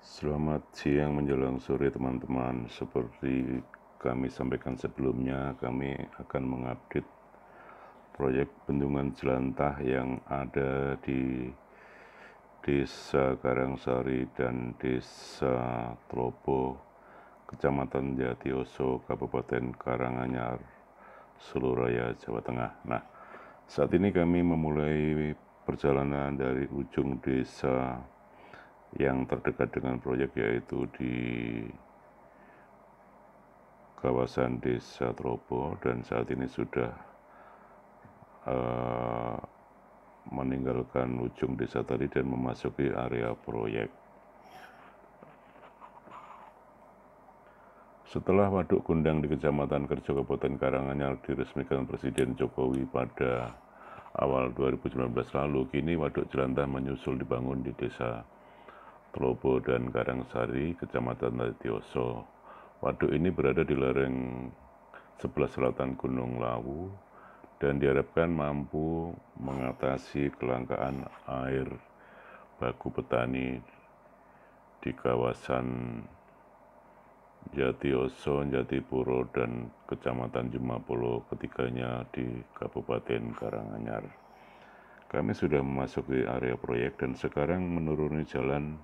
Selamat siang menjelang sore teman-teman. Seperti kami sampaikan sebelumnya, kami akan mengupdate proyek bendungan jelantah yang ada di Desa Karangsari dan Desa Trobo, Kecamatan Jatioso, Kabupaten Karanganyar, Solo Raya, Jawa Tengah. Nah, saat ini kami memulai perjalanan dari ujung desa yang terdekat dengan proyek, yaitu di kawasan Desa Trobo, dan saat ini sudah meninggalkan ujung desa tadi dan memasuki area proyek. Setelah Waduk Gundang di Kecamatan Kerjo, Kabupaten Karanganyar diresmikan Presiden Jokowi pada awal 2019 lalu, kini Waduk Jelantah menyusul dibangun di Desa Trobo dan Karangsari, Kecamatan Jatioso. Waduk ini berada di lereng sebelah selatan Gunung Lawu dan diharapkan mampu mengatasi kelangkaan air baku petani di kawasan Jatioso, Jatipuro, dan Kecamatan Jemapolo, ketiganya di Kabupaten Karanganyar. Kami sudah memasuki area proyek dan sekarang menuruni jalan,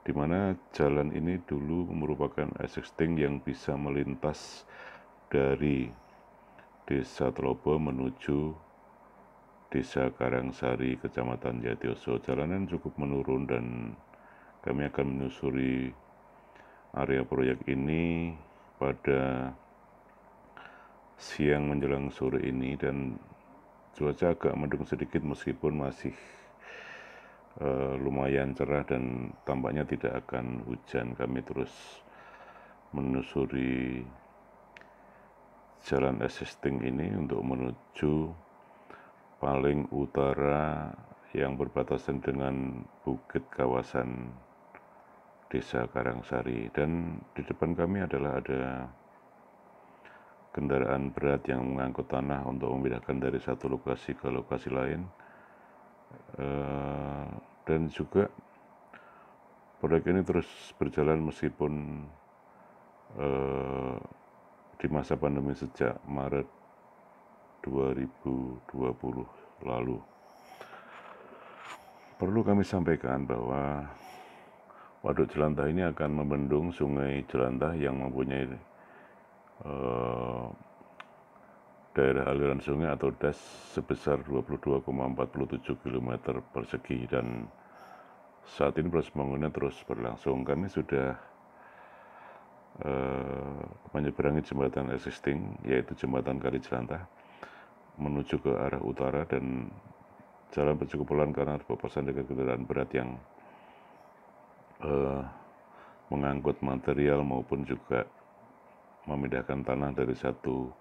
di mana jalan ini dulu merupakan existing yang bisa melintas dari Desa Trobo menuju Desa Karangsari, Kecamatan Jatioso. Jalanan cukup menurun dan kami akan menyusuri area proyek ini pada siang menjelang sore ini, dan cuaca agak mendung sedikit meskipun masih lumayan cerah dan tampaknya tidak akan hujan. Kami terus menyusuri jalan existing ini untuk menuju paling utara yang berbatasan dengan bukit kawasan Desa Karangsari, dan di depan kami adalah ada kendaraan berat yang mengangkut tanah untuk memindahkan dari satu lokasi ke lokasi lain. Dan juga proyek ini terus berjalan meskipun di masa pandemi sejak Maret 2020 lalu. Perlu kami sampaikan bahwa Waduk Jelantah ini akan membendung Sungai Jelantah yang mempunyai daerah aliran sungai atau das sebesar 22,47 km persegi, dan saat ini proses pembangunan terus berlangsung. Kami sudah menyeberangi jembatan existing, yaitu jembatan Kali Jelantah, menuju ke arah utara, dan jalan cukup pelan karena berpapasan dengan kendaraan berat yang mengangkut material maupun juga memindahkan tanah dari satu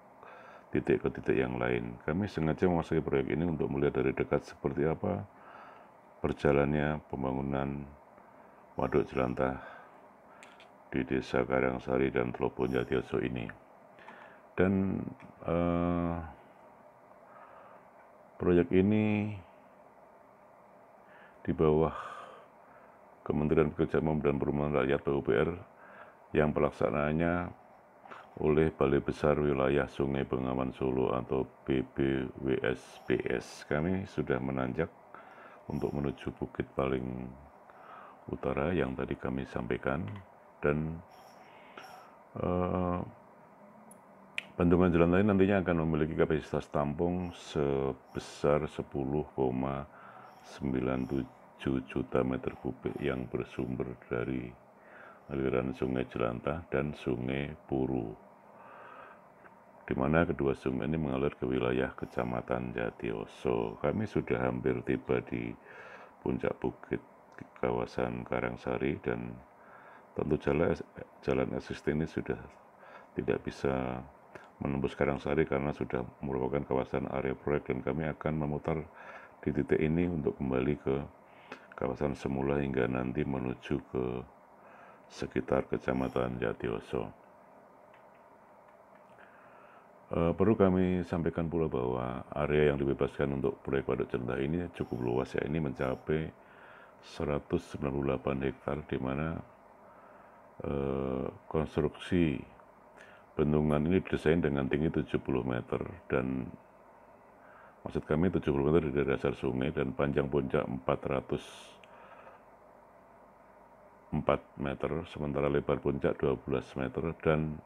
titik ke titik yang lain. Kami sengaja memasuki proyek ini untuk melihat dari dekat seperti apa berjalannya pembangunan Waduk Jelantah di Desa Karangsari dan Trobo Jatioso ini. Dan proyek ini di bawah Kementerian Pekerjaan dan Perumahan Rakyat (PUPR) yang pelaksanaannya oleh Balai Besar Wilayah Sungai Bengawan Solo atau BBWSBS. Kami sudah menanjak untuk menuju bukit paling utara yang tadi kami sampaikan, dan bendungan Jelantah ini nantinya akan memiliki kapasitas tampung sebesar 10,97 juta meter kubik yang bersumber dari aliran Sungai Jelantah dan Sungai Puru, di mana kedua sungai ini mengalir ke wilayah Kecamatan Jatioso. Kami sudah hampir tiba di puncak bukit kawasan Karangsari, dan tentu jalan existing ini sudah tidak bisa menembus Karangsari karena sudah merupakan kawasan area proyek, dan kami akan memutar di titik ini untuk kembali ke kawasan semula hingga nanti menuju ke sekitar Kecamatan Jatioso. Perlu kami sampaikan pula bahwa area yang dibebaskan untuk proyek Waduk Jelantah ini cukup luas, ya, ini mencapai 198 hektar, di mana konstruksi bendungan ini didesain dengan tinggi 70 meter, dan maksud kami 70 meter dari dasar sungai, dan panjang puncak 404 meter, sementara lebar puncak 12 meter, dan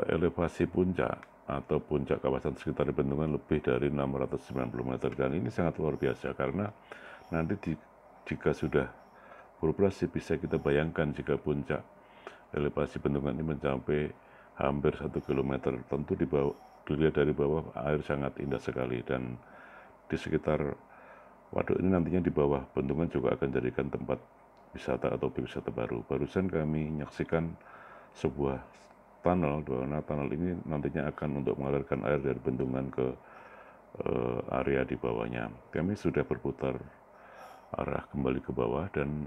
elevasi puncak atau puncak kawasan sekitar bendungan lebih dari 690 meter, dan ini sangat luar biasa karena nanti jika sudah beroperasi bisa kita bayangkan jika puncak elevasi bendungan ini mencapai hampir 1 kilometer. Tentu dilihat dari bawah air sangat indah sekali, dan di sekitar waduk ini nantinya di bawah bendungan juga akan jadikan tempat wisata atau objek wisata baru. Barusan kami menyaksikan sebuah tunnel, di mana tunnel ini nantinya akan untuk mengalirkan air dari bendungan ke area di bawahnya. Kami sudah berputar arah kembali ke bawah, dan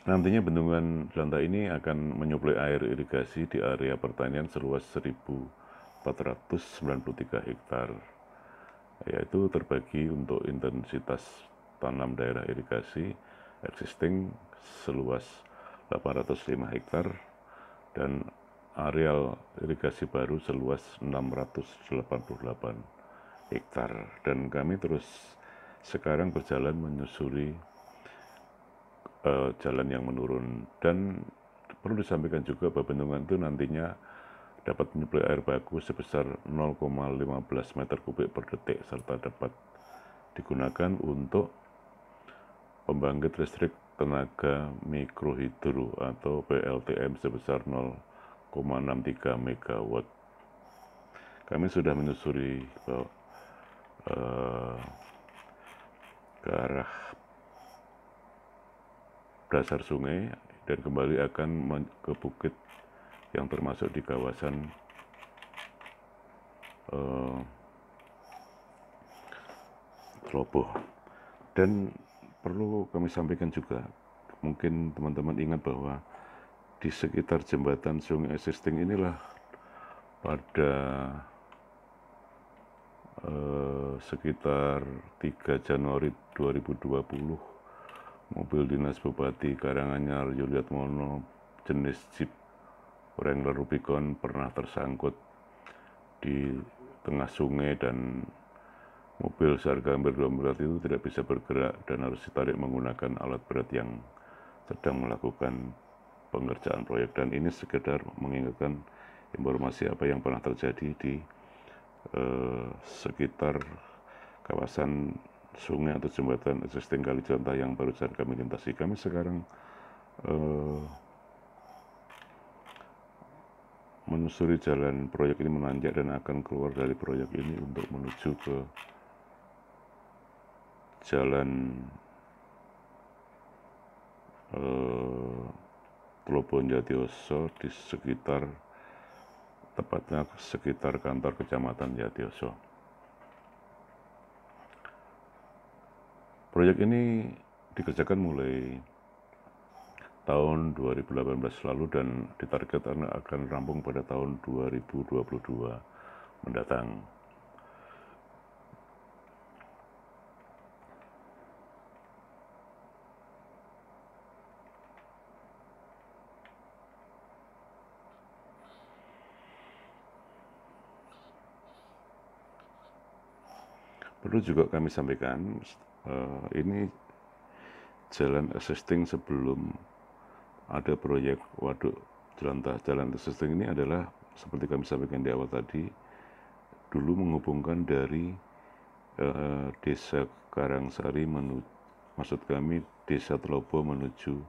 nantinya bendungan Jelantah ini akan menyuplai air irigasi di area pertanian seluas 1.493 hektar, yaitu terbagi untuk intensitas tanam daerah irigasi existing seluas 805 hektar dan areal irigasi baru seluas 688 hektar. Dan kami terus sekarang berjalan menyusuri jalan yang menurun, dan perlu disampaikan juga bahwa bendungan itu nantinya dapat menyuplai air baku sebesar 0,15 meter kubik per detik, serta dapat digunakan untuk pembangkit listrik tenaga mikrohidro atau PLTM sebesar 0,63 megawatt. Kami sudah menyusuri ke arah dasar sungai dan kembali akan ke bukit yang termasuk di kawasan Teloboh. Dan perlu kami sampaikan juga, mungkin teman-teman ingat bahwa di sekitar jembatan sungai existing inilah pada sekitar 3 Januari 2020 mobil dinas Bupati Karanganyar Yuliatmono jenis Jeep Wrangler Rubicon pernah tersangkut di tengah sungai, dan mobil seharga hampir 2 miliar itu tidak bisa bergerak dan harus ditarik menggunakan alat berat yang sedang melakukan pengerjaan proyek. Dan ini sekedar mengingatkan informasi apa yang pernah terjadi di sekitar kawasan sungai atau jembatan existing Kali Jelantah yang barusan kami lintasi. Kami sekarang menyusuri jalan proyek ini menanjak dan akan keluar dari proyek ini untuk menuju ke jalan Teloboh Jatioso di sekitar, tepatnya sekitar kantor kecamatan Jatioso. Proyek ini dikerjakan mulai tahun 2018 lalu dan ditargetkan akan rampung pada tahun 2022 mendatang. Perlu juga kami sampaikan, ini jalan existing sebelum ada proyek waduk Jelantah. Jalan existing ini adalah seperti kami sampaikan di awal tadi, dulu menghubungkan dari desa Karangsari maksud kami desa Teloboh menuju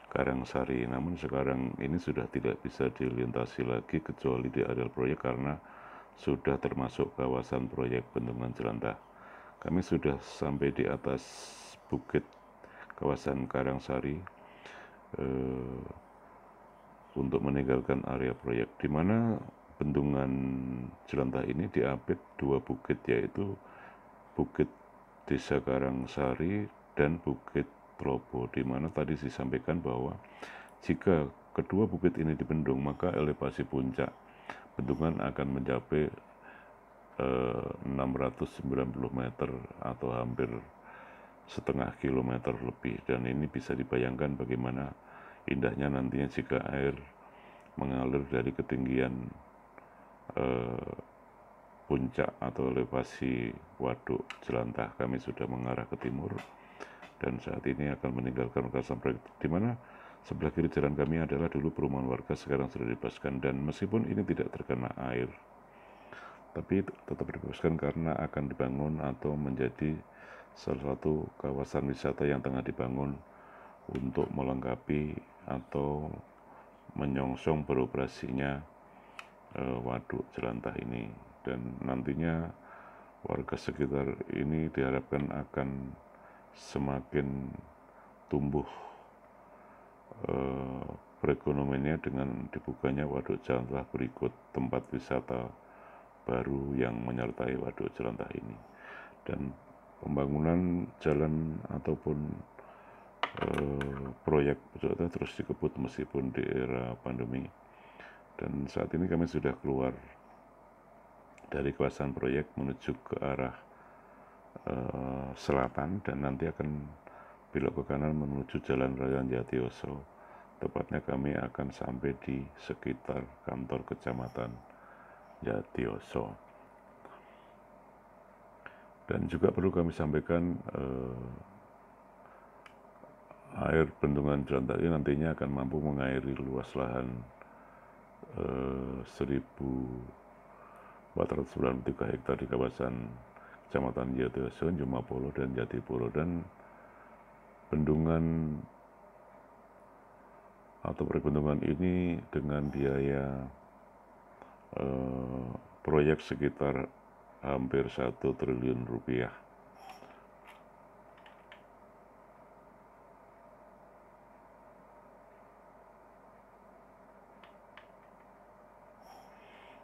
Karangsari. Namun sekarang ini sudah tidak bisa dilintasi lagi kecuali di areal proyek karena sudah termasuk kawasan proyek bendungan Jelantah. Kami sudah sampai di atas bukit kawasan Karangsari untuk meninggalkan area proyek, di mana bendungan Jelantah ini diapit 2 bukit, yaitu Bukit Desa Karangsari dan Bukit Teloboh, di mana tadi disampaikan bahwa jika kedua bukit ini dibendung, maka elevasi puncak bendungan akan mencapai 690 meter atau hampir setengah kilometer lebih, dan ini bisa dibayangkan bagaimana indahnya nantinya jika air mengalir dari ketinggian puncak atau elevasi Waduk Jelantah. Kami sudah mengarah ke timur dan saat ini akan meninggalkan kawasan proyek, di mana sebelah kiri jalan kami adalah dulu perumahan warga, sekarang sudah dibebaskan, dan meskipun ini tidak terkena air tapi tetap dibebaskan karena akan dibangun atau menjadi salah satu kawasan wisata yang tengah dibangun untuk melengkapi atau menyongsong beroperasinya Waduk Jelantah ini. Dan nantinya warga sekitar ini diharapkan akan semakin tumbuh perekonomiannya dengan dibukanya Waduk Jelantah berikut tempat wisata baru yang menyertai Waduk Jelantah ini. Dan pembangunan jalan ataupun proyek wisata terus dikebut meskipun di era pandemi. Dan saat ini kami sudah keluar dari kawasan proyek menuju ke arah selatan dan nanti akan belok ke kanan menuju Jalan Raya Jatiyoso. Tepatnya kami akan sampai di sekitar kantor kecamatan Jatiyoso. Dan juga perlu kami sampaikan air bendungan Jelantah ini nantinya akan mampu mengairi luas lahan 1.493 hektar di kawasan Kecamatan Jatiyoso, Jumapolo, dan Jatipuro. Dan bendungan atau perbendungan ini dengan biaya proyek sekitar hampir 1 triliun rupiah.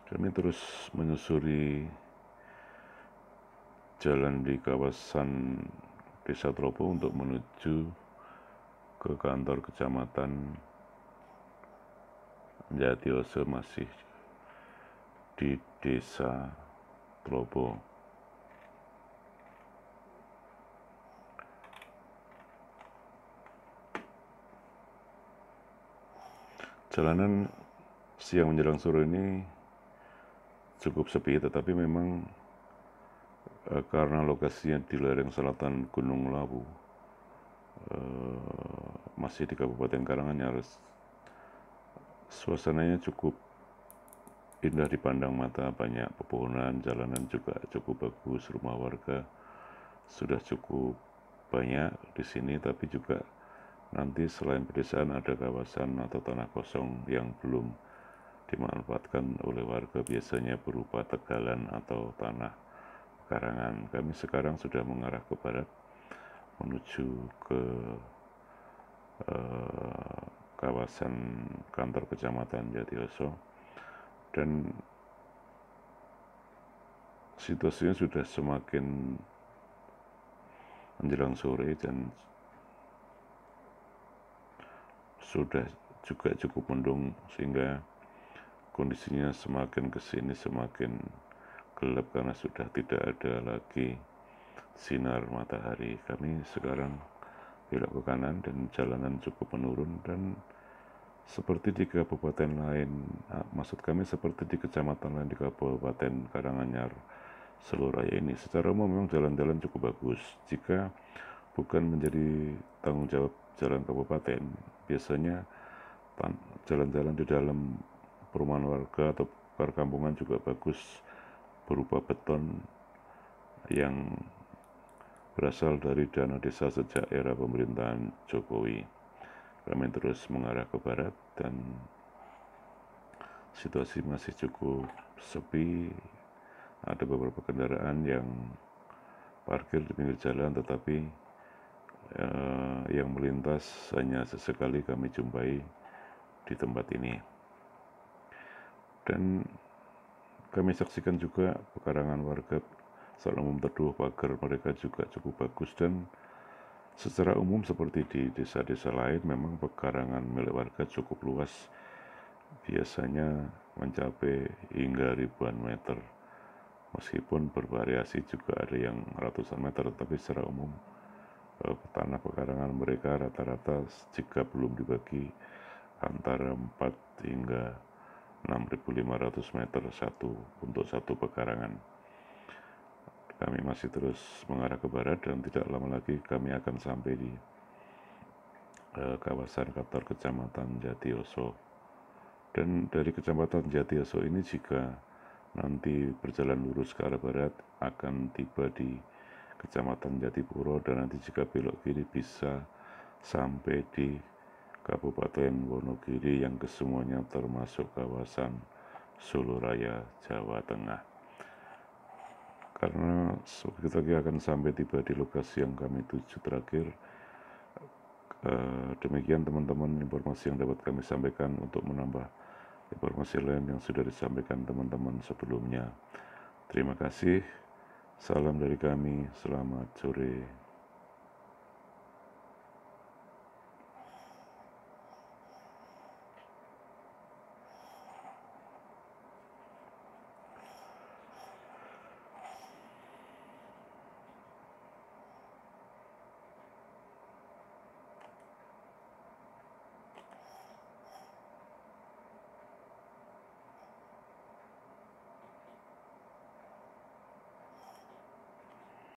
Kami terus menyusuri jalan di kawasan Desa Tropo untuk menuju ke kantor kecamatan Jatiyoso, masih di Desa Tropo. Jalanan siang menjelang sore ini cukup sepi, tetapi memang karena lokasinya di lereng selatan Gunung Lawu, masih di Kabupaten Karanganyar, suasananya cukup indah dipandang mata, banyak pepohonan, jalanan juga cukup bagus, rumah warga sudah cukup banyak di sini, tapi juga nanti selain pedesaan ada kawasan atau tanah kosong yang belum dimanfaatkan oleh warga, biasanya berupa tegalan atau tanah karangan. Kami sekarang sudah mengarah ke barat menuju ke kawasan kantor kecamatan Jatiyoso, dan situasinya sudah semakin menjelang sore dan sudah juga cukup mendung, sehingga kondisinya semakin kesini semakin gelap karena sudah tidak ada lagi sinar matahari. Kami sekarang belok ke kanan dan jalanan cukup menurun, dan seperti di kabupaten lain, maksud kami seperti di kecamatan lain di Kabupaten Karanganyar seluruh raya ini, secara umum memang jalan-jalan cukup bagus. Jika bukan menjadi tanggung jawab jalan kabupaten, biasanya jalan-jalan di dalam perumahan warga atau perkampungan juga bagus, berupa beton yang berasal dari dana desa sejak era pemerintahan Jokowi. Kami terus mengarah ke barat dan situasi masih cukup sepi. Ada beberapa kendaraan yang parkir di pinggir jalan, tetapi yang melintas hanya sesekali kami jumpai di tempat ini. Dan kami saksikan juga pekarangan warga secara umum teduh, pagar mereka juga cukup bagus, dan secara umum seperti di desa-desa lain memang pekarangan milik warga cukup luas, biasanya mencapai hingga ribuan meter. Meskipun bervariasi juga ada yang ratusan meter, tapi secara umum tanah pekarangan mereka rata-rata jika belum dibagi antara 4 hingga 6.500 meter untuk satu pekarangan. Kami masih terus mengarah ke barat dan tidak lama lagi kami akan sampai di kawasan kantor Kecamatan Jatioso. Dan dari Kecamatan Jatioso ini jika nanti berjalan lurus ke arah barat akan tiba di Kecamatan Jatipuro, dan nanti jika belok kiri bisa sampai di Kabupaten Wonogiri yang kesemuanya termasuk kawasan Solo Raya, Jawa Tengah. Karena kita akan sampai tiba di lokasi yang kami tuju terakhir. Demikian teman-teman informasi yang dapat kami sampaikan. Untuk menambah informasi lain yang sudah disampaikan teman-teman sebelumnya, terima kasih. Salam dari kami, selamat sore.